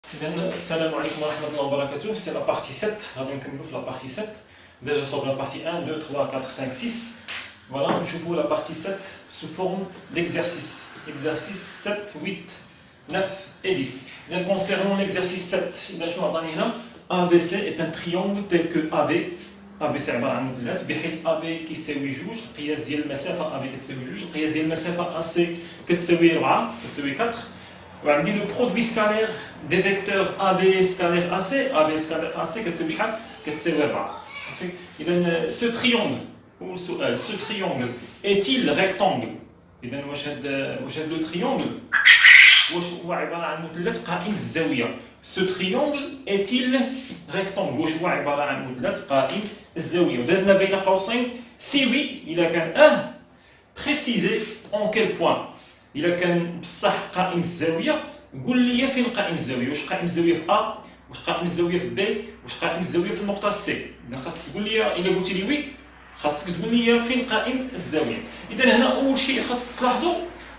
Salam alaikum wa rahmatullahi wa barakatuh. C'est la partie 7. On va la partie 7. Déjà sur la partie 1, 2, 3, 4, 5, 6. Voilà, je vous la partie 7 sous forme d'exercice. Exercice 7, 8, 9 et 10. Donc, concernant l'exercice 7, ABC est un triangle tel que AB. ABC عبارة عن مثلث بحيث AB كيساوي جوج، القياس ديال المسافة AB كتساوي جوج، القياس ديال المسافة AC كتساوي 4 كتساوي 4. وعندي لو برودوي سكالير دي فيكتور AB سكالير AC، AB سكالير AC كتساوي شحال؟ كتساوي 4. إذا ce triangle ou ce triangle est-il rectangle؟ إذا واش هاد لو triangle واش هو عبارة عن مثلث قائم الزاوية؟ Ce triangle est-il rectangle؟ واش هو عبارة عن مثلث قائم الزاوية؟ ودرنا بين قوسين si oui إلا كان préciser en quel point. إلا كان بصح قائم الزاوية قول لي فين قائم الزاوية، واش قائم الزاوية في A، واش قائم الزاوية في B، واش قائم الزاوية في النقطة C. إذا خاصك تقول لي، إلا قلتي لي وي خاصك تقول لي فين قائم الزاوية. إذا هنا أول شيء خاصك تلاحظوا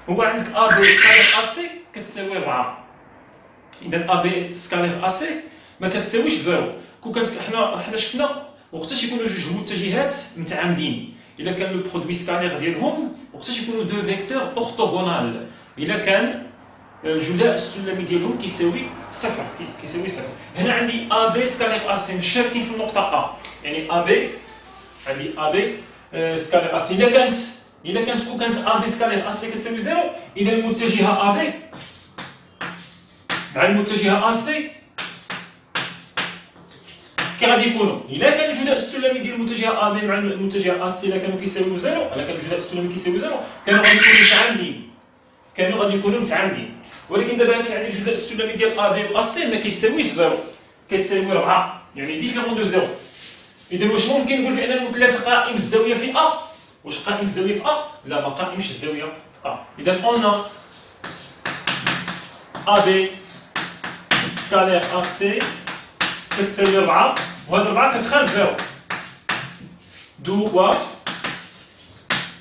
هو عندك AB سكالير AC كتساوي 4. إذا AB سكالير AC ما كتساويش زيرو. كون كانت حنا شفنا وقتاش يكونوا جوج المتجهات متعامدين، إلا كان لو برودوي سكالير ديالهم وقتاش يكونوا دو فيكتور أورتوغونال، إلا كان الجداء السلمي ديالهم كيساوي صفر. هنا عندي AB سكالير AC مشاركين في النقطة A، يعني AB عندي AB سكالير AC. إلا كانت كون كانت AB سكالير AC كتساوي زيرو، إذا المتجهة AB مع المتجهة AC كي غادي يكونوا؟ إلا كان الجداء السلمي ديال المتجهة AB مع المتجهة AC إلا كانوا كيساويو زيرو، إلا كان الجداء السلمي كيساوي زيرو، كانوا غادي يكونوا متعامدين. ولكن دابا فين عندي الجداء السلمي ديال AB و AC ما كيساويش زيرو، كيساوي 4، يعني ديفيرون دو زيرو. إذا واش ممكن نقول بأن المثلث قائم الزاوية في A؟ واش قائم الزاوية في A؟ لا، ما قائمش الزاوية في A. إذا أون AB سكالير AC كتساوي 4، وهاد 4 كتخالف زيرو.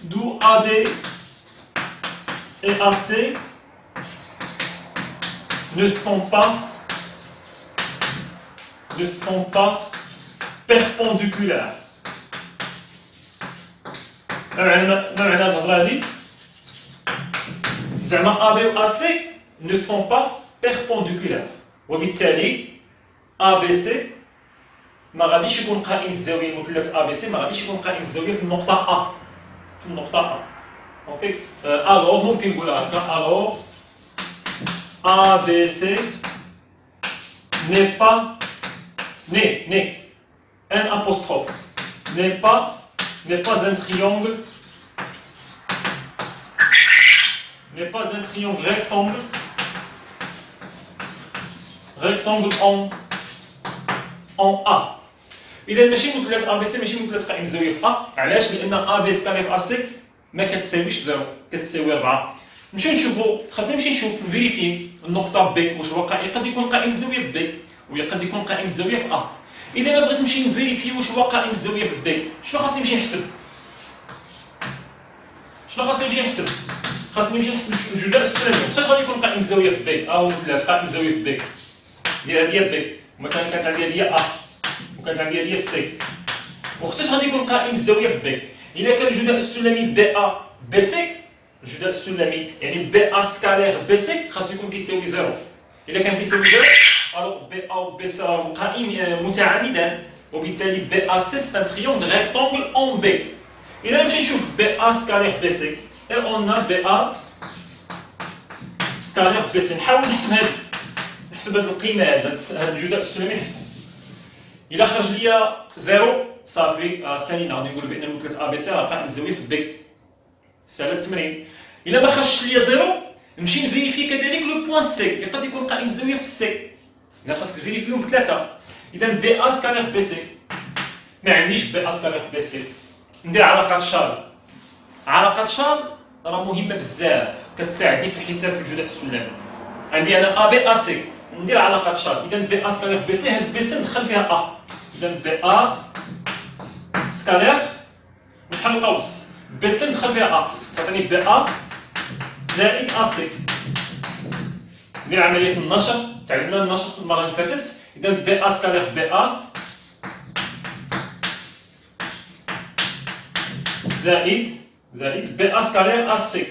دو AB et AC ne sont pas perpendiculaires. ما معنى الهضره هادي؟ زعما AB و AC ne sont pas perpendiculaires، وبالتالي ABC ما غاديش يكون قائم الزاوية. المثلث ABC ما غاديش يكون قائم الزاوية في النقطة A. اوكي، الوغ ممكن نقولها هكا، الوغ ABC n'est pas un apostrophe n'est pas un triangle rectangle en A. إذا ماشي مثلث ABC ماشي مثلث قائم الزاوية في A. علاش؟ لأن AB سكالير AC ما كتساويش زيرو، كتساوي 4. نمشيو نشوفو، خاصنا نمشي نشوف نفيريفي النقطة B واش هو قد يكون قائم الزاوية في B وقد يكون قائم الزاوية في A. إذا أنا بغيت نمشي نفيريفي واش هو قائم الزاوية في B، شنو خاصني نمشي نحسب؟ خاصني نمشي نحسب الجداء السلمي، واش غادي يكون قائم الزاوية في B؟ مثلث قائم الزاوية في B ديال هادي B، ومثلا كانت عندي هادي A وكانت عندي هادي C، وقتاش غادي يكون قائم الزاوية في B؟ إلا كان الجداء السلمي BA BC، الجداء السلمي يعني BA سكالير BC خاصو يكون كيساوي زيرو. إلا كان كيساوي زيرو ألوغ BA و BC راهو قائم متعامدان، وبالتالي BAC c'est un triangle rectangle en B. إذا نمشي نشوف BA سكالير BC et on a BA سكالير BC. نحاول نحسب هاد القيمة هاد الجداء السلمي نحسبو. إلا خرج ليا زيرو صافي سالينا، غادي نقول بأن المثلث ABC راه قائم الزاوية في B. سهل التمرين. إلا ما خرجش ليا زيرو نمشي نفيريفي كذلك لو بوان سي، قد يكون قائم الزاوية في السي. إذا خاصك تفيريفيهم بثلاثة. إذا BA سكالير BC ما عنديش BA سكالير BC. ندير علاقات شارل. علاقات شارل راه مهمة بزاف، كتساعدني في الحساب في الجداء السلمي. عندي أنا AB AC ندير علاقات شارل. إذا BA سكالير BC هاد BC ندخل فيها A. إذا BA سكالير نحل قوس BC ندخل فيها A تعطيني BA زائد AC. ندير عملية النشر تعلمنا النشاط المره اللي فاتت. اذا بي ا سكالير بي ا زائد بي ا سكالير ا سي.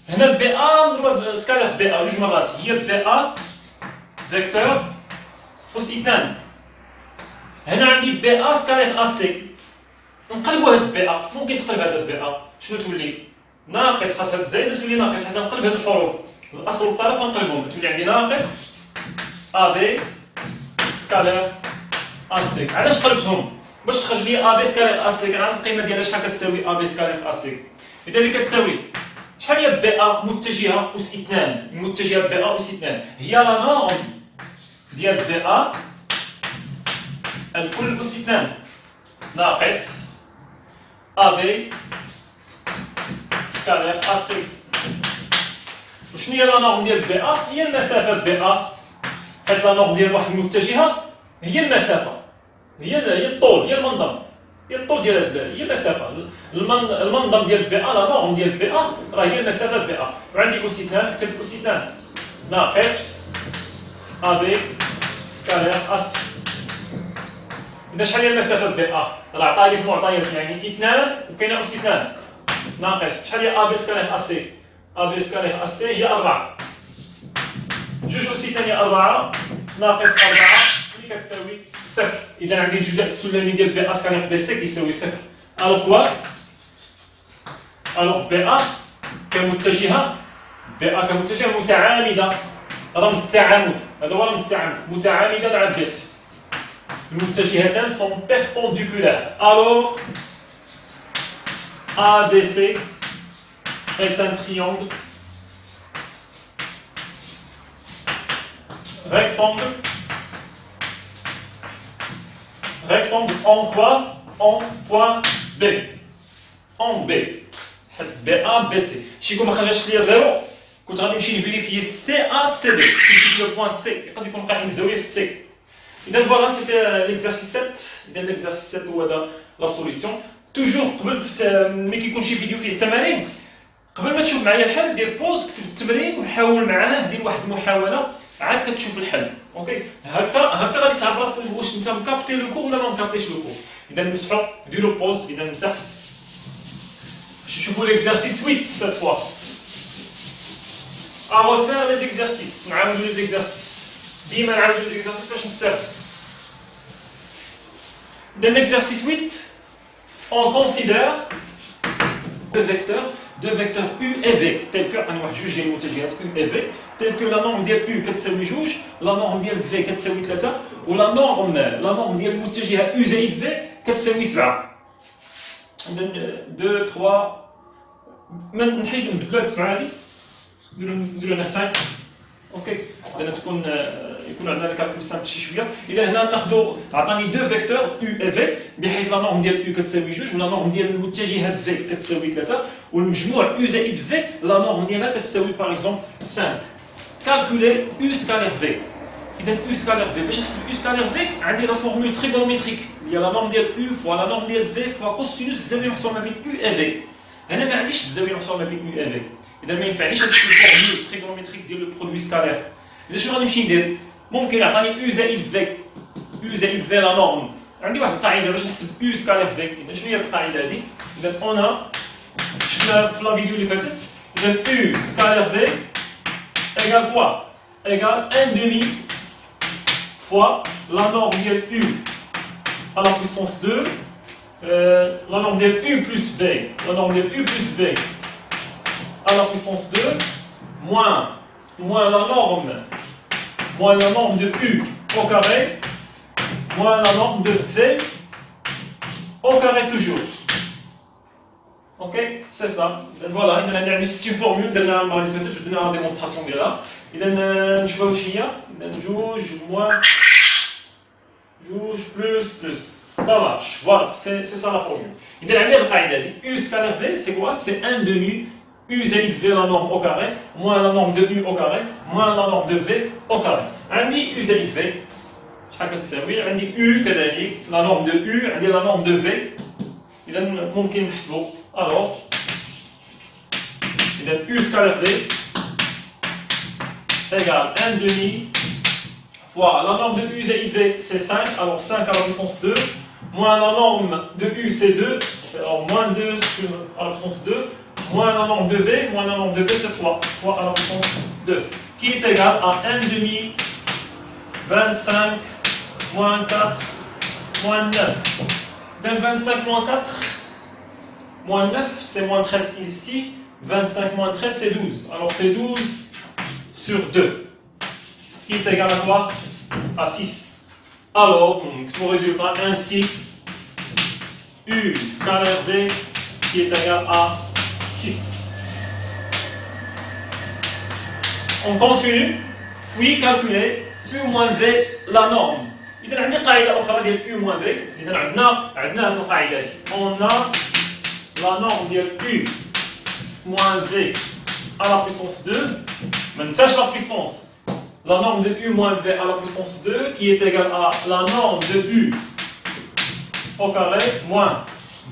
هنا بي ا نضربها سكالير بي ا جوج مرات، هي بي ا فيكتور أس 2. هنا عندي بي ا سكالير ا سي، نقلبوا هاد بي ا، ممكن تقلب هذا بي ا شنو تولي؟ ناقص، خاص هاد الزائده تولي ناقص، حتى نقلب هاد الحروف الاصل والطرف نقلبهم، تولي عندي ناقص ا بي سكالير ا سي. علاش قلبتهم؟ باش تخرج لي ا بي سكالير ا سي، كنعرف القيمه ديالها شحال كتساوي ا بي سكالير ا سي. اذا اللي كتساوي شحال هي بي ا متجهه اس 2؟ المتجهه بي ا اس 2 هي لا نورم ديال بي ا الكل اس 2 ناقص ا بي سكالير ا سي. وشنو هي لا نورم ديال بي ا؟ هي المسافه بي ا، حيت لا نورم ديال واحد المتجهه هي المسافه، هي الطول، هي المنظم، هي الطول ديال هي المسافه. المنظم ديال بي ا، لا نورم ديال بي ا راه هي المسافه بي ا. وعندي اس 2، كتب اس 2 ناقص ا بي سكالير ا سي. إذا شحال هي المسافه بي ا؟ راه عطاني في المعطيات، يعني 2 وكاينه اس 2 ناقص شحال هي ا بي سكالير ا سي؟ ا بي سكالير ا سي هي 4، جوج اس 2 هي 4 ناقص 4 اللي كتساوي 0. إذا عندي الجداء السلمي ديال بي ا سكالير بي سي كيساوي 0. الوغ كوا؟ الوغ بي ا كمتجهه، بي ا كمتجهه متعامده، رمز التعامد، هذا هو رمز التعامد، متعامده مع بي سي. المتجهتان sont perpendiculaires. Alors, ABC est un triangle rectangle en quoi? En point B. En B. حيت بي ا بي سي شي كون ما خرجش ليا زيرو كنت غادي نمشي نفيريفيي سي ا سي بي، كيجيب لو بوان سي يقدر يكون قائم الزاويه في سي. إذا فوالا سيتي ليكزارسيس 7. إذا ليكزارسيس 7 هو هذا لا سوليسيون. توجور قبل ملي كيكون شي فيديو فيه التمارين، قبل ما تشوف معايا الحل دير بوز، كتب التمرين وحاول معاه، دير واحد المحاوله عاد كتشوف الحل. اوكي، هكا غادي تعرف راسك واش انت مكابتي لو كور ولا ما مكابتيش لو كور. اذا نمسحوا، ديروا بوز، اذا نمسح باش نشوفوا ليكزارسيس 8 cette fois. On va faire les exercices. نعاودوا لي زيكزارسيس، ديما نعاودوا لي زيكزارسيس باش نستافد. Dans l'exercice 8, on considère deux vecteurs U et V, tels que U et V, tels que la norme de U كتساوي جوج، la norme de V كتساوي 3، و la norme ديال المتجهة U زائد V كتساوي 7. عندنا 2 3 من نحيد نبدلو هاد 7 هادي، نديرو لها 5. اوكي، اذا يكون عندنا الكالكول سامبل شي شويه. اذا هنا ناخذوا، عطاني دو فيكتور يو اي في، بحيث لا نورم ديال يو كتساوي جوج، ولا نورم ديال المتجهه في كتساوي 3، والمجموع يو زائد في لا نورم ديالها كتساوي باغ اكزومبل 5. كالكولي يو سكالير في. اذا يو سكالير في، باش نحسب يو سكالير في عندي لا فورمول تريغونوميتريك اللي هي لا نورم ديال يو فوا لا نورم ديال في فوا كوسينوس الزاويه محصوره ما بين يو اي في. هنا ما عنديش الزاويه محصوره ما بين يو اي في، اذا ما ينفعنيش هذيك الفورمول تريغونوميتريك ديال لو برودوي سكالير. إذا شنو غادي نمشي ندير؟ ممكن يعطاني يو زائد في، يو زائد في لا نورم. عندي واحد القاعده باش نحسب يو سكالير في. اذا شنو هي القاعده هذه؟ اذا انا شفنا في لا فيديو اللي فاتت. اذا يو سكالير في ايكال كوا؟ ايكال 1 demi فوا لا نورم ديال يو à la puissance 2 la norme de U plus V, la norme de U plus V à la puissance 2 moins la norme de U au carré moins la norme de V au carré toujours. Ok, c'est ça. Donc voilà, il y a une formule درنا المره اللي فاتت ودرنا لا ديمونستراسيون ديالها. اذا نشوفوا واش هي. اذا جوج موان جوج plus ça marche. Voilà, c'est ça la formule. إذا عندي القاعده هذه U scalar V c'est quoi? C'est 1 demi U زائد V la norme au carré moins la norme de U au carré moins la norme de V au carré. عندي U زائد V شحال كتساوي؟ عندي U كذلك la norme de U عندي la norme de V. إذا ممكن نحسبوا. Alors إذا U scalaire V égale 1 demi fois la norme de U zaïd V c'est 5, alors 5 à la puissance 2, moins la norme de U c'est 2, alors moins 2 à la puissance 2, moins la norme de V, moins la norme de V c'est 3, 3 à la puissance 2, qui est égal à 1 demi, 25, moins 4, moins 9. Donc 25 moins 4, moins 9 c'est moins 13 ici, 25 moins 13 c'est 12, alors c'est 12 sur 2, qui est égal à quoi? À 6. Alors, mon résultat, ainsi, U scalaire V qui est égal à 6. On continue, puis calculer U moins V, la norme. إذا عندنا قاعدة أخرى ديال U moins V. إذا عندنا هذه القاعدة دي. On a la norme ديال U moins V à la puissance 2. ما ننساش la puissance. La norme de U moins V à la puissance 2 qui est égale à la norme de U au carré moins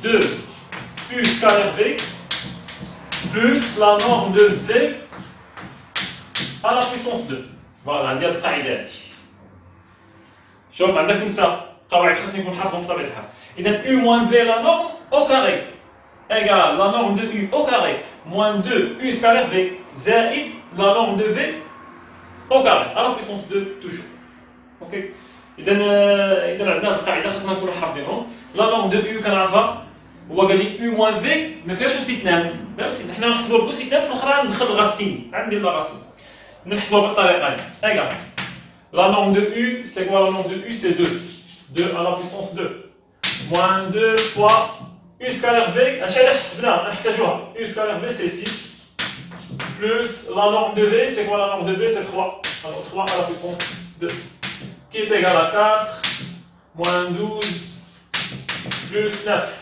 2 U scalaire V plus la norme de V à la puissance 2. Voilà, ندير القاعدة هذه. شوف عندك نسى قواعد خاصني نكون حافظهم بطبيعة الحال. إذا U moins V la norme au carré égale la norme de U au carré moins 2 U scalaire V زائد la norme de V au carré à la puissance 2 toujours. Ok. إذا عندنا القاعدة خاصنا نكونوا حافظينهم. لا نورم دو U كنعرفها هو قال لي U moins V ما فيهاش أوس 2. لا أوس 2 حنا نحسبوها بأوس 2 في الأخرى ندخل الغاسين عندي لا راسين. نحسبوها بالطريقة دي. Égal. La norme de U, c'est quoi la norme de U? C'est 2. 2 à la puissance 2. Moins 2 fois U scalaire V. علاش حسبناها؟ نحتاجوها. U scalaire V c'est 6. Plus la norme de V, c'est quoi la norme de V? C'est 3. Alors 3 à la puissance 2. Qui est égal à 4, moins 12, plus 9.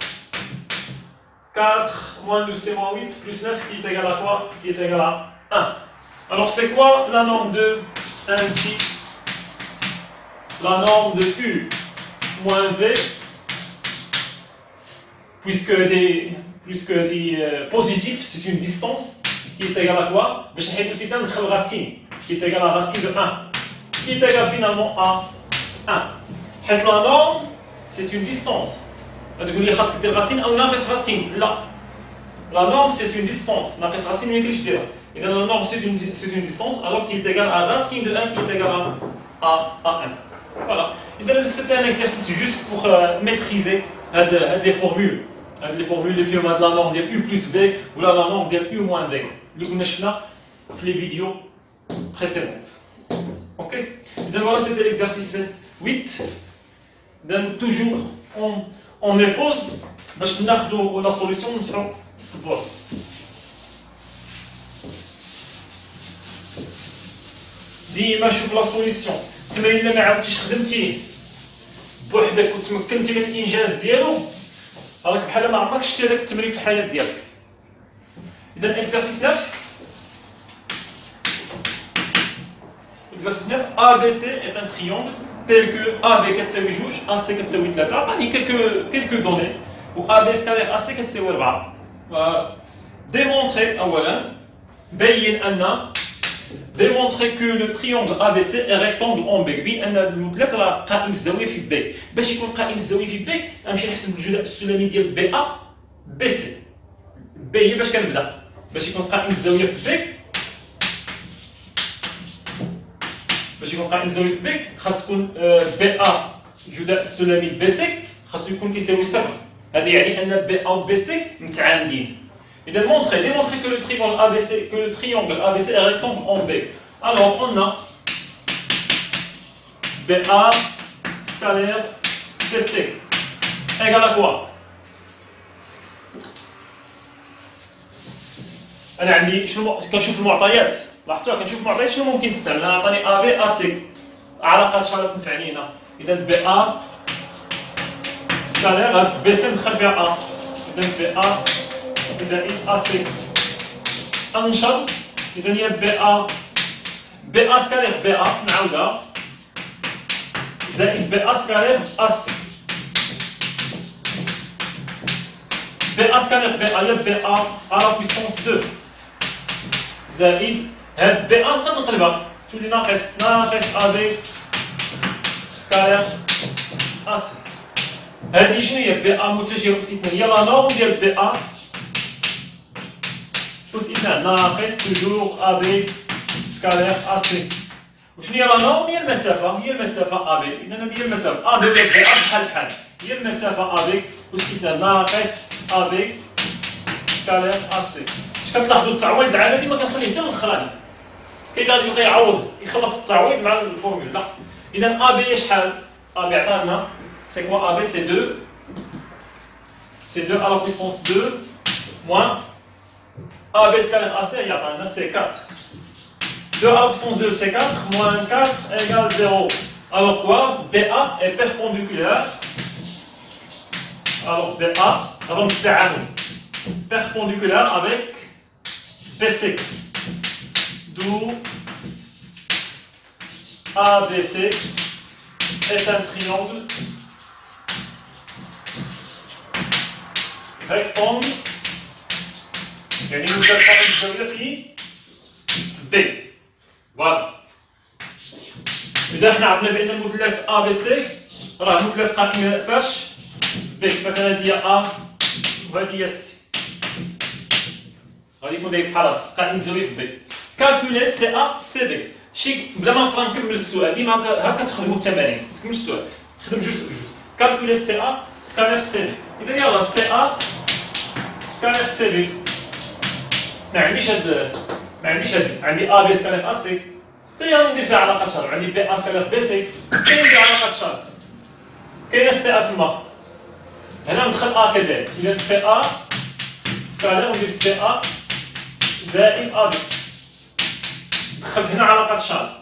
4, moins 12 c'est moins 8, plus 9 qui est égal à quoi? Qui est égal à 1. Alors c'est quoi la norme de ainsi? La norme de U moins V, puisque des positifs, c'est une distance qui est égale à quoi? Mais je vais aussi donner une racine qui est égale à racine de 1, qui est égale finalement à 1. La norme, c'est une distance. Tu dis que c'est une racine ou ناقص racine? Là. La norme, c'est une distance. ناقص racine, mais je dirais. Et dans la norme, c'est une distance, alors qu'il est égal à racine de 1 qui est égal à 1. Voilà. C'était un exercice juste pour maîtriser les formules. Les formules de la norme de U plus V ou la norme de U moins V. Le qu'on a fait dans les vidéos précédentes. Ok. Donc voilà, c'était l'exercice 8. Donc toujours, on met pause. باش ناخذوا la solution نمسحوا الصبور. ديما شوف لا سوليسيون. التمرين اللي ما عاودتيش خدمتيه بوحدك وتمكنتي من الانجاز ديالو راك بحال ما عمرك شتي هذاك التمرين في الحياه ديالك. اذا اكزرسيس 9 exercice 9 ABC est un triangle tel que AB كتساوي 2 AC كتساوي 3 عطاني quelques données و AB scalaire AC كتساوي 4 démontrer اولا بين ان démontrer que le triangle ABC est rectangle en B. بأن المثلث راه قائم الزاوية في B. باش يكون قائم الزاوية في B غنمشي نحسب الجداء السلمي ديال BA BC. B هي باش كنبدا. باش يكون قائم الزاوية في B. باش يكون قائم الزاوية في B خاص تكون BA جداء السلمي BC خاص يكون كيساوي 0. هذا يعني أن BA و BC متعامدين. Démontrer que le triangle ABC est rectangle en B. Alors on a BA scalaire BC égale à quoi? أنا عندي شنو كنشوف المعطيات لاحظتوها كنشوف المعطيات شنو ممكن نستعمل. أنا عطاني AB AC علاقات شرط تنفعنينا. إذا BA scalaire غاد BC ندخل فيها A. إذا BA زائد AC انشر. إذا هي BA سكالير BA نعاودها زائد BA سكالير AC. BA سكالير BA هي BA à la puissance 2 زائد هاد بي ا نقدر نقلبها تولي ناقص ا بي سكالير ا سي. هادي شنو هي بي ا متجهه أس 2 هي لا نورم ديال بي ا أس 2 ناقص توجور ا بي سكالير ا سي. وشنو هي لا نورم؟ هي المسافه ا بي. اذا هذه هي المسافه ا بي ديال بي ا بحال بحال هي المسافه ا بي أس 2 ناقص ا بي سكالير ا سي. اش كتلاحظوا التعويض العددي ما كنخليه حتى الاخراني، كاين اللي غادي يبقى يعوض يخلط التعويض مع الفورمول. لا، اذا ا بي شحال؟ ا بي عطانا سي كوا ا بي سي 2 à la puissance 2 moins a b scalaire ac يعطانا سي 4. 2 à la puissance 2 c'est 4 moins 4 égale 0. Alors quoi? BA est perpendiculaire. Alors BA perpendiculaire avec BC. D'où ABC est un triangle rectangle. يعني متلازقة متساوية في B. فوالا. إذا حنا عرفنا بأن المثلث A B C راه مثلث قائم فاش؟ في B. مثلا هذه هي A وهذه هي C. غادي يكون داير بحال هكا قائم مزاوية في B. كالكولي سي A سي B. شي بلا ما نبقى نكمل السؤال ديما هكا تخدموا التمارين، ما تكملش السؤال. خدم جزء بجزء. كالكولي سي A سكانير سي B. إذا يلاه سي A سكانير سي B. ما عنديش عندي ا بي سكالير ا سي حتى هي غادي ندير فيها علاقه شر. عندي بي ا سكالير بي سي حتى هي ندير علاقه شر. كاينه السي ا تما هنا ندخل ا كذلك. اذا سي ا سكالير وندير سي ا زائد ا بي. دخلت هنا علاقه شر.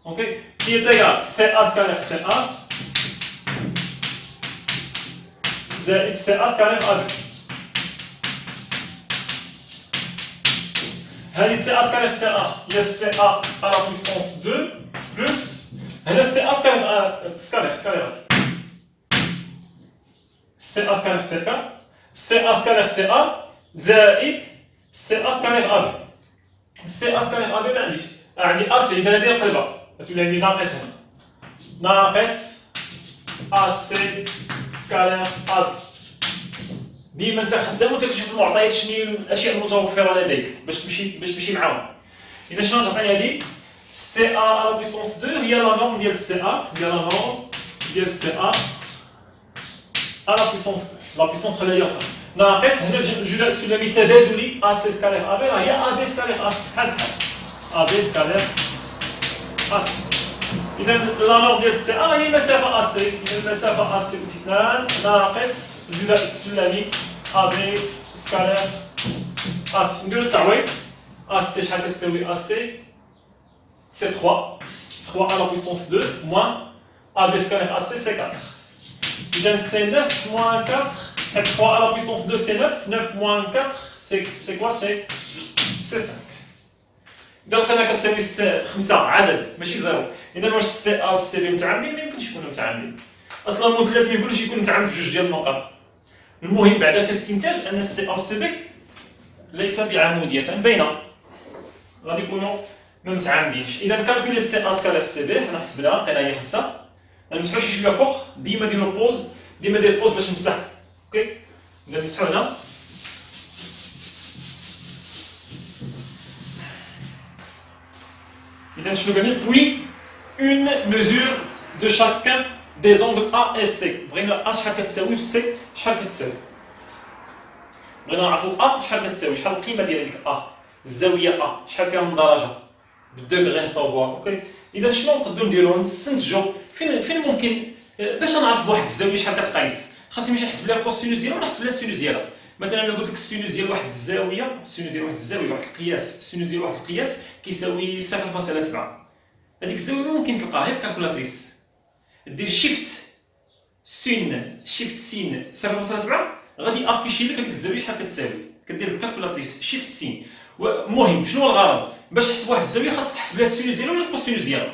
اوكي هي دايره سي ا سكالير سي ا زائد سي ا سكالير ا بي. هذه سي ا سكالير سي ا هي سي ا على لا بويسونس 2 بلس هنا سي ا سكالير سي ا سكالير سي ا سي ا سكالير سي ا زائد سي ا سكالير ا بي. سي ا سكالير ا بي ما عنديش، عندي ا سي. اذا هذه نقلبها غتولي عندي ناقص هنا ناقص ا سي سكالير ا بي. ديما انت خدام وانت كتشوف المعطيات شنو هي الاشياء المتوفره لديك باش تمشي معاهم. اذا شنو تعطيني هذه سي ا على بويسونس 2 هي لا نورم ديال سي ا سي ا على بويسونس لا بويسونس خليها هي الاخرى ناقص هنا الجداء السلمي تبادلي ا سي سكالير ا بي راه هي ا بي سكالير ا سي بحال بحال ا بي سكالير ا سي. اذا لا نورم ديال سي ا هي المسافه ا سي. اذا المسافه ا سي اس 2 ناقص الجداء السلمي ا بي سكالير ا سي. نديرو التعويض. ا سي شحال كتساوي ا سي سي 3 على بويسونس 2 موان ا بي سكالير ا سي سي 4. اذا سي 9 موان 4 حيت 3 على بويسونس 2 سي 9 موان 4 سي كوا سي 5. اذا لقينا كتساوي 5 عدد ماشي زيرو. اذا واش سي ا و سي بي متعامدين؟ ما يمكنش يكونوا متعامدين اصلا. المثلث ما يقولش يكون متعامد بجوج ديال النقط. المهم بعد كاستنتاج ان السي ا و سي بي ليس بعمودية بين غادي يكونوا ما متعامدينش. اذا كالكولي سي ا سكالير سي بي حنا حسبناها لقينا هي 5. ما نمسحوش شي شويه فوق، ديما ديروا بوز، ديما دير بوز باش نمسح. اوكي اذا نمسحو هنا. اذا شنو قال لي بوي اون ميزور دو شاكان دي زونغل ا et سي. بغينا ا شحال كتساوي و سي شحال كتساوي. بغينا نعرفوا ا شحال كتساوي، شحال القيمه ديال هذيك ا الزاويه ا شحال فيها من درجه بالدوغري نصاوبوها. اوكي اذا شنو نقدروا نديروا؟ نستنتجوا فين ممكن باش نعرف واحد الزاويه شحال كتقيس. خاصني نمشي نحسب لها الكوسينوس ديالها ولا نحسب لها السينوس ديالها. مثلا لو قلت لك السينوس ديال واحد الزاويه، السينوس ديال واحد الزاويه واحد القياس، السينوس ديال واحد القياس كيساوي 0.7. هذيك الزاويه ممكن تلقاها بالكالكولاتريس. دير شيفت سين 0.7 غادي افيشي لك هذيك الزاويه شحال كتساوي. كدير بالكالكولاتريس شيفت سين. المهم شنو الغرض؟ باش تحسب واحد الزاويه خاصك تحسب لها السينوس ديالها ولا الكوسينوس ديالها.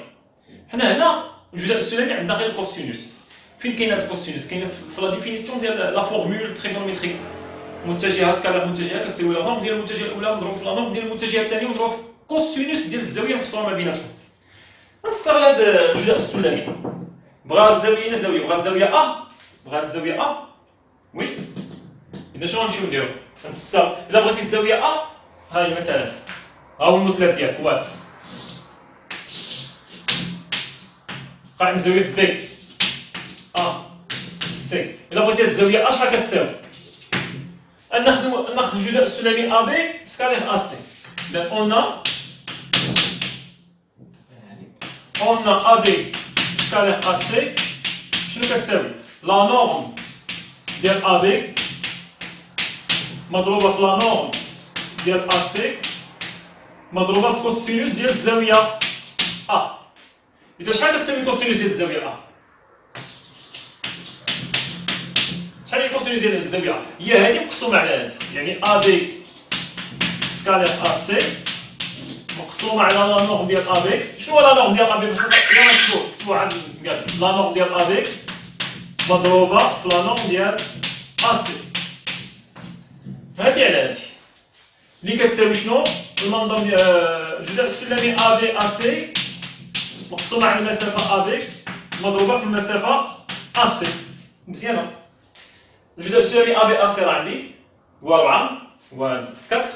حنا هنا الجداء السلمي عندنا غير الكوسينوس. فين كاين هاد الكوسينوس؟ كاينه في لا ديفينيسيون ديال لا فورمول تريغونوميتريك متجهه سكالير متجهه كتساوي لا نورم ديال المتجهه الاولى مضروب في لا نورم ديال المتجهه الثانيه مضروب في كوسينوس ديال الزاويه المحصوره ما بيناتهم. غنستغل هذا الجزء السلمي. بغا الزاويه هنا زاويه، بغا الزاويه بغا هاد الزاويه وي. اذا شنو غنمشيو نديرو؟ الا بغيتي الزاويه ها هي مثلا ها هو المثلث ديالك واحد قائم زاويه في بي سي. الا بغيتي هاد الزاويه شحال كتساوي؟ ناخذ الجداء السلمي ا بي سكالير ا سي. اذا قلنا ا بي سكالير ا سي شنو كتساوي؟ لا نورم ديال ا بي مضروبه في لا نورم ديال ا سي مضروبه في كوسينوس ديال الزاويه ا. اذا شحال كتساوي كوسينوس ديال الزاويه ا؟ شحال هي كوسينوس ديال الزاويه؟ هي هذه مقسومه على هذه، يعني ا بي سكالير ا سي مقسومه على لا نورم ديال ا بي. شنو هو لا نورم ديال ا بي؟ باش نكتبوا عاد قال لا نورم ديال ا بي مضروبه في لا نورم ديال ا سي. هذه على هذه اللي كتساوي شنو؟ المنظم ديال الجداء السلمي ا بي ا سي مقسومه على المسافه ا بي مضروبه في المسافه ا سي. مزيانه. الجداء السلمي ا بي ا سي راه عندي هو 4 هو 4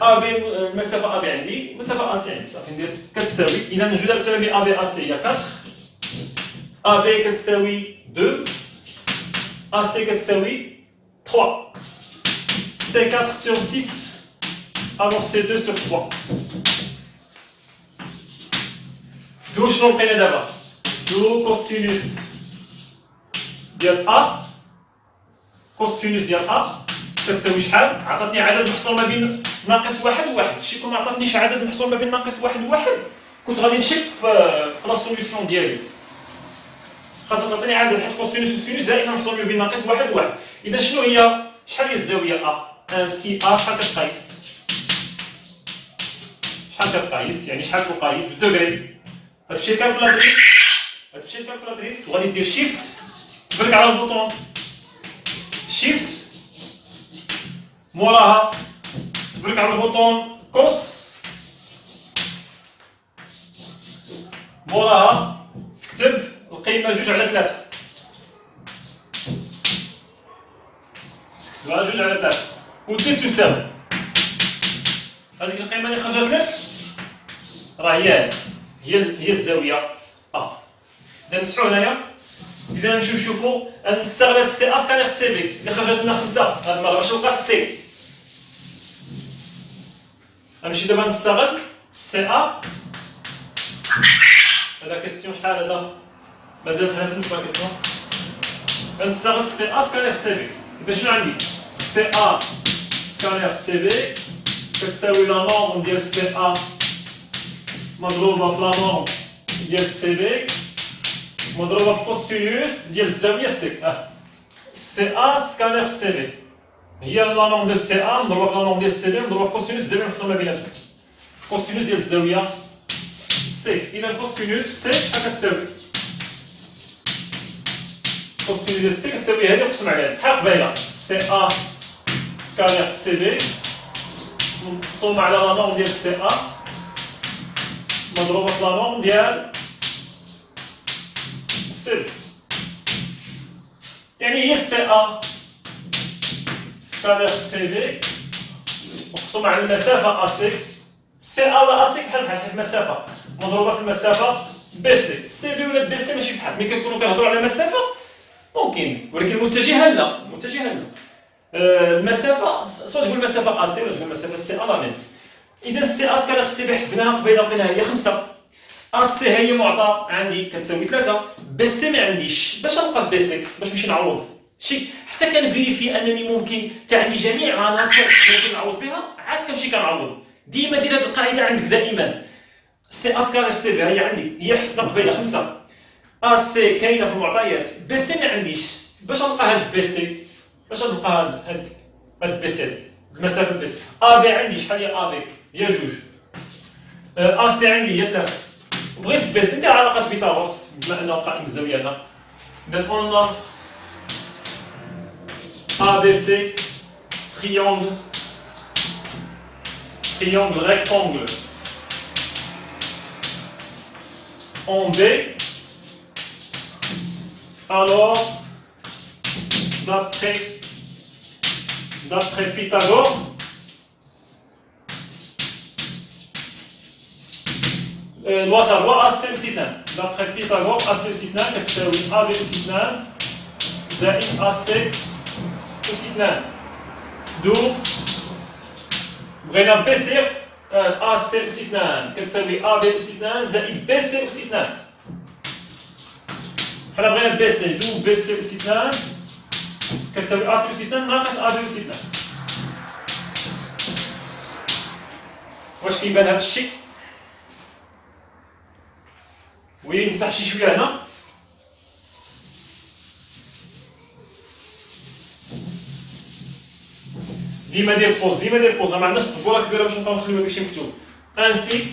ا بي المسافه ا بي عندي المسافه ا سي عندي صافي ندير كتساوي. اذا الجداء السلمي ا بي ا سي هي 4 ا بي كتساوي 2 ا سي كتساوي 3. C'est 4 sur 6, alors c'est 2 sur 3. D'où je l'en connais d'abord. D'où cosinus ديال A, cosinus ديال A كتساوي شحال؟ عطاتني عدد محصور ما بين ناقص واحد وواحد. شي كون ما عطاتنيش عدد محصور ما بين ناقص واحد وواحد كنت غادي نشك في لا سوليسيون ديالي. خاصها تعطيني عدد حيت كوسينوس وسينوس دائما محصور ما بين ناقص واحد وواحد. إذا شنو هي؟ شحال هي الزاويه A؟ ان سي ا شحال كتقايس؟ شحال كتقايس؟ يعني شحال تقايس بالدوغري؟ غتمشي للكالكولاتريس وغادي دير شيفت تبرك على البوطون شيفت موراها تبرك على البوطون كوس موراها تكتب القيمه 2/3 تكتبها 2/3 ودير تساوي هذيك القيمه اللي خرجت لك راه هي الزاويه اذا نمسحوا هنايا. اذا نمشيو نشوفوا نستغل هاد السي ا سكانير سي بي اللي خرجت لنا 5 هاد المره باش نلقى السي. غنمشي دابا نستغل السي ا. هذا كيستيون شحال هذا؟ مازال حنا في نفس الكيستيون. غنستغل السي ا سكانير سي بي. اذا شنو عندي؟ سي ا سكانير سي بي كتساوي لا نورم ديال سي ا مضروبه في لا نورم ديال سي بي مضروبه في كوسينوس ديال الزاويه سي. سي ا سكانير سي بي هي لا نورم دو سي ا مضروبه في لا نورم ديال سي بي مضروبه في كوسينوس الزاويه المحصوره ما بيناتهم في كوسينوس ديال الزاويه سي. اذا كوسينوس سي شحال كتساوي؟ كوسينوس ديال سي كتساوي هذه مقسوم على هذه بحال قبيله سي ا سكانير سي بي مقسومه على لا نورم ديال سي ا مضروبه في لا نورم ديال سي. يعني هي سي ا سكالير سي بي مقسومه على المسافه ا سي. سي ا ولا ا سي بحال حيت المسافه مضروبه في المسافه بي سي. سي بي ولا بي سي ماشي بحال ملي كنكونوا كنهضروا على المسافه ممكن ولكن المتجهه لا. المسافه سواء تقول المسافه ا سي ولا تقول المسافه سي ا لا ميم. اذا السي ا سكالير سي بي حسبناها قبيله لقيناها هي 5. ا سي هي معطى عندي كتساوي 3. بي سي ما عنديش. باش نلقى بي سي باش نمشي نعوض شي حتى كنفيريفي انني ممكن عندي جميع العناصر ممكن نعوض بها عاد كنمشي كنعوض. ديما دير هذه القاعده عندك دائما. سي ا سكالير سي بي هي عندي هي حسبنا قبيله 5. ا سي كاينه في المعطيات. بي سي ما عنديش. باش نلقى هاد بي سي باش نلقى هاد بي سي المسافه بي سي. ا بي عندي شحال هي ا بي؟ هي 2. ا سي عندي هي 3. بغيت بي سي ندير علاقه فيثاغورس بما انه قائم الزاويه هنا. اذا قلنا ABC, triangle, triangle, rectangle en B, alors d'après Pythagore, loi تاع loi AC أس 2 d'après Pythagore AC أس 2 كتساوي AB أس 2 زائد AC أس 2 دو بغينا بيسير AC أس 2 كتساوي AB أس 2 زائد BC أس 2 حنا بغينا BC دو BC أس 2 كتساوي AC أس 2 ناقص AB أس 2 واش كيبان هذا الشيء؟ وي نمسح شي شويه هنا ديما دير بوز ما عندناش السبوره كبيره باش نبقاو نخليو داكشي مكتوب انسي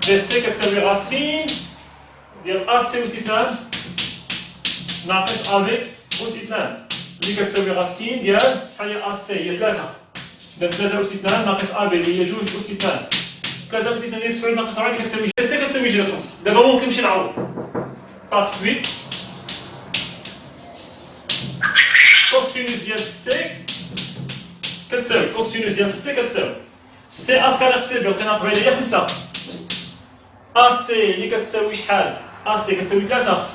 دي سي كتساوي راسين ديال ا سي أس 2 ناقص ا بي أس 2 اللي كتساوي راسين ديال شحال هي ا سي هي 3 ديال 3 أس 2 ناقص ا بي اللي هي 2 أس 2 3 أس 2 ديال 9 ناقص 4 كتساوي دي سي كتساوي جذر 5 دابا ممكن نمشي نعوض باغ سويت كوسينوس ديال سي كتساوي كوسينوس ديال سي كتساوي سي ا سكالير سي بي لقينا طبيعي هي 5 ا سي اللي كتساوي شحال ا سي كتساوي 3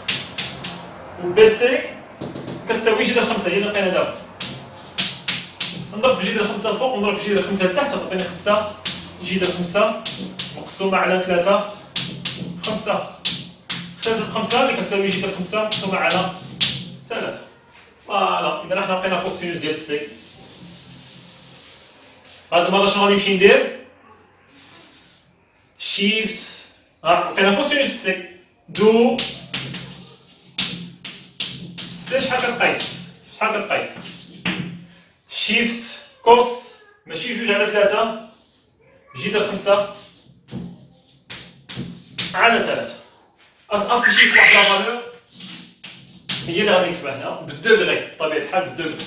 و بي سي كتساوي جذر 5 هي اللي لقينا دابا نضرب في جذر 5 الفوق ونضرب في جذر 5 لتحت تعطيني 5 جذر 5 مقسومه على 3 5 اختزل 5 اللي كتساوي جذر 5 مقسومه على 3 فوالا اذا حنا لقينا كوسينوس ديال سي هاد المره شنو غادي نمشي ندير شيفت لقينا كوسينوس سي دو سي شحال كتقيس شيفت كوس ماشي 2 على 3 جذر 5 على 3 اتافيشي واحد لا فالور هي اللي غادي نكتبها هنا بالدوغري بطبيعه الحال بالدوغري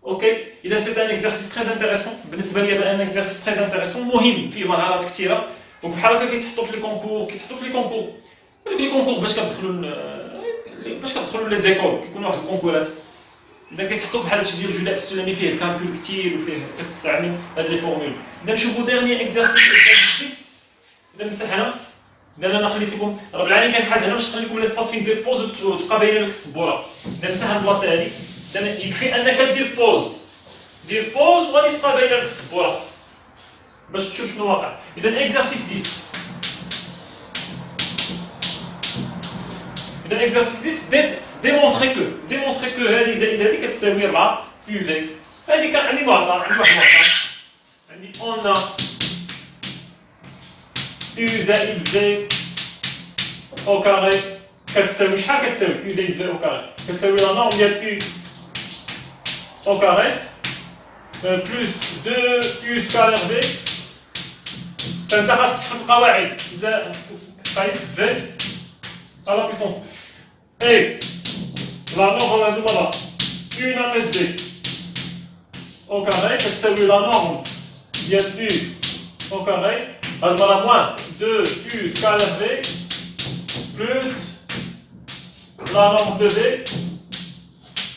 اوكي اذا سيت ان اكزرسيس تري انتريسون بالنسبه لي هذا ان اكزرسيس تري انتريسون مهم فيه مهارات كثيره وبحال هكا كيتحطوا في لي كونكور باش كتدخلوا لي زيكول كيكونوا واحد الكونكورات اذا كيتحطوا بحال هادشي ديال الجداء السلمي فيه الكالكول كثير وفيه كتستعمل هاد لي فورمول اذا نشوفوا ديرني اكزرسيس 10 اذا مسح هنا اذا انا خليت لكم رب العالمين كنحاز هنا باش نخلي لكم ليسباس فين دير بوز وتبقى باينه لك السبوره اذا مسح هاد البلاصه هادي اذا يكفي انك دير بوز وغادي تبقى باينه لك السبوره باش تشوف شنو واقع اذا اكزرسيس 10 اذا اكزرسيس 10 démontrer que هذه زائد هذه كتساوي 4 في في هذه كان عندي واحد عندي اون U زائد V au carré كتساوي شحال كتساوي U زائد V au carré كتساوي لا نورم ديال U au carré بلس 2 U سكالير V فانت خاصك تحط القواعد زائد تقيس V à la puissance et la norme هذه المرة U ناقص V au carré كتساوي لا نورم ديال U au carré هاد المرة موان 2 U سكالير V بلس لا نورم دو في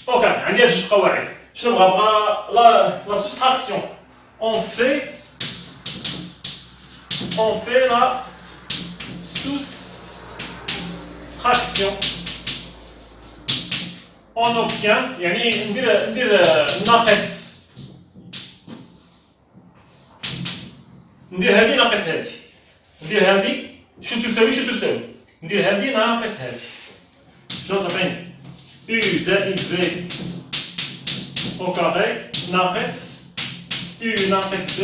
اوكي عندي جوج قواعد شنو بغا لا سوستراكسيون اون في لا soustraction on obtient يعني ندير ناقص ندير هذه ناقص هذه ندير هذه شو تساوي ندير هذه ناقص هذه شنو تعطيني U زائد V au carré ناقص U ناقص V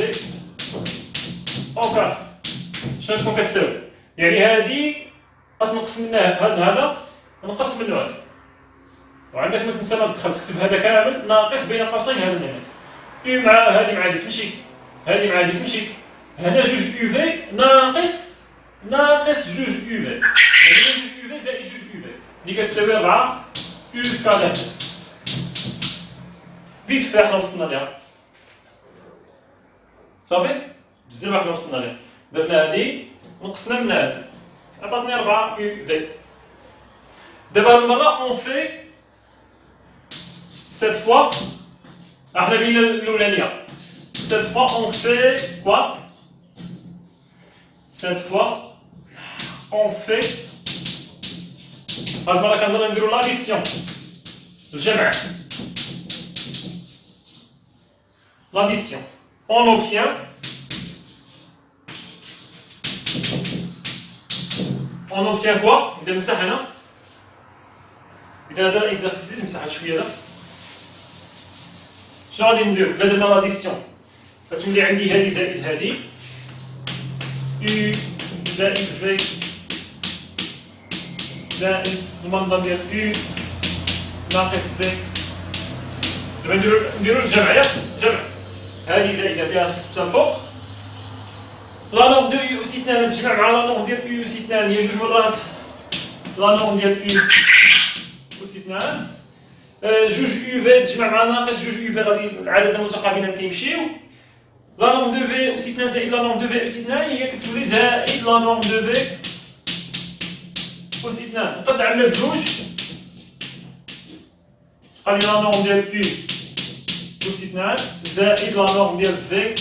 au carré شنو تكون كتساوي يعني هذه غتنقص منها هذا نقص منه هذا وعندك ما تنسى ما تدخل تكتب هذا كامل ناقص بين قوسين هذا من هنا U مع هذه مع هذه تمشي هذه مع هذه تمشي هنا جوج U V ناقص جوج U V يعني جوج U V زائد جوج U V اللي كتساوي 4 يو سكالير. فيت في حنا وصلنا ليها صافي بزاف حنا وصلنا ليها. درنا هادي نقصنا من هادي عطاتني 4 يو في. دابا هاد المره اون في سيت فوا احنا بينا الاولانيه. Cette fois, on fait quoi? Cette fois, on fait. Alors, quand on a l'addition, le جمع. L'addition. On obtient. On obtient quoi? Il y a un il y a un exercice, il y a un شنو غادي ندير؟ بلا درنا لاديسيون غتولي عندي هادي زائد هادي يو زائد في زائد المنظم ديال يو ناقص في. دابا نديرو الجمع ياك جمع هادي زائد هادي كتبتها الفوق. لا نورم دو يو أس 2 تجمع مع لا نورم ديال يو أس 2 هي جوج مرات لا نورم ديال يو أس 2. جوج يو في تجمع مع ناقص جوج يو في غادي العدد المتقابلين كيمشيو. لا نورم دو في أس 2 زائد لا نورم دو في أس 2 هي كتولي زائد لا نورم دو في أس 2. نقدر نعملها بجوج تبقى لي لا نورم ديال يو أس 2 زائد لا نورم ديال في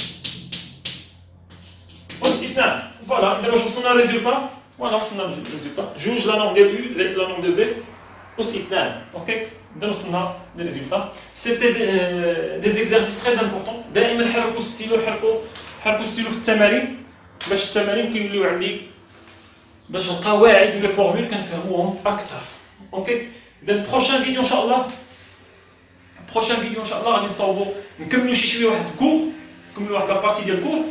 أس 2. فوالا دابا واش وصلنا للريزولتا؟ فوالا وصلنا للريزولتا جوج لا نورم ديال يو زائد لا نورم دو في أس 2. اوكي دابا وصلنا للريزولتا. سيتي دي زيكزارسيس تري امبورطون. دائما حركوا الستيلو حركوا الستيلو في التمارين باش التمارين كيوليو عندي باش القواعد ولي فورمول كنفهموهم اكثر. اوكي اذا بروشان فيديو ان شاء الله غادي نصاوبوا نكملوا شي شويه واحد الكور نكملوا واحد لابارتي ديال الكور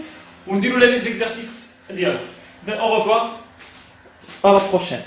ونديروا لي زيكزارسيس ديالها. اذا او ريفوار à la prochaine.